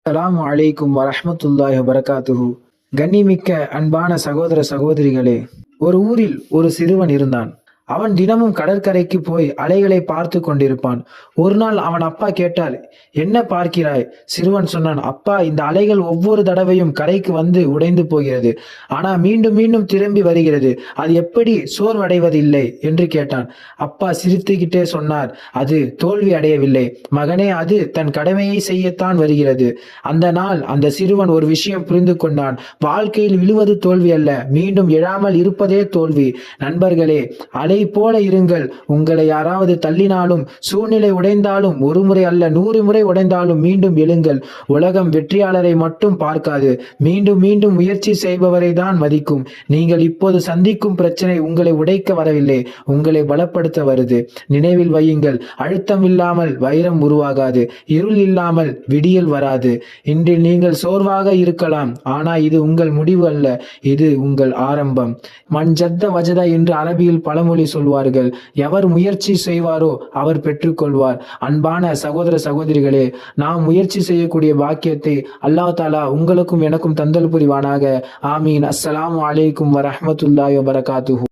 அஸ்ஸலாமு அலைக்கும் வரஹ்மத்துல்லாஹி வபரகாத்துஹு. கண்ணிமிக்க அன்பான சகோதர சகோதரிகளே, ஒரு ஊரில் ஒரு சிறுவன் இருந்தான். அவன் தினமும் கடற்கரைக்கு போய் அலைகளை பார்த்து கொண்டிருப்பான். ஒரு நாள் அவன் அப்பா கேட்டார், என்ன பார்க்கிறாய்? சிறுவன் சொன்னான், அப்பா, இந்த அலைகள் ஒவ்வொரு தடவையும் கரைக்கு வந்து உடைந்து போகிறது. ஆனா மீண்டும் மீண்டும் திரும்பி வருகிறது. அது எப்படி சோர்வடைவதில்லை என்று கேட்டான். அப்பா சிரித்துக்கிட்டே சொன்னார், அது தோல்வி அடையவில்லை மகனே, அது தன் கடமையை செய்யத்தான் வருகிறது. அந்த நாள் அந்த சிறுவன் ஒரு விஷயம் புரிந்து கொண்டான். வாழ்க்கையில் விழுவது தோல்வி அல்ல, மீண்டும் எழாமல் இருப்பதே தோல்வி. நண்பர்களே, அலை போல இருங்கள். உங்களை யாராவது தள்ளினாலும், சூழ்நிலை உடைந்தாலும், ஒரு முறை அல்ல 100 முறை உடைந்தாலும் மீண்டும் எழுங்கள். உலகம் வெற்றியாளரை மட்டும் பார்க்காது, மீண்டும் மீண்டும் முயற்சி செய்பவரை தான் மதிக்கும். நீங்கள் இப்போது சந்திக்கும் பிரச்சனை உங்களை உடைக்க வரவில்லை, உங்களை பலப்படுத்த வருது. நினைவில் வையுங்கள், அழுத்தம் இல்லாமல் வைரம் உருவாகாது, இருள் இல்லாமல் விடியல் வராது. இன்று நீங்கள் சோர்வாக இருக்கலாம், ஆனா இது உங்கள் முடிவு அல்ல, இது உங்கள் ஆரம்பம். மன்ஜத்த வஜத என்று அரபியில் பழமொழி சொல்வார்கள். எவர் முயற்சி செய்வாரோ அவர் பெற்றுக்கொள்வார். அன்பான சகோதர சகோதரிகளே, நாம் முயற்சி செய்யக்கூடிய பாக்கியத்தை அல்லாஹ் தஆலா உங்களுக்கும் எனக்கும் தந்தல் புரிவானாக. ஆமீன். அஸ்ஸலாமு அலைக்கும் வரஹ்மத்துல்லாஹி வபரகாத்துஹு.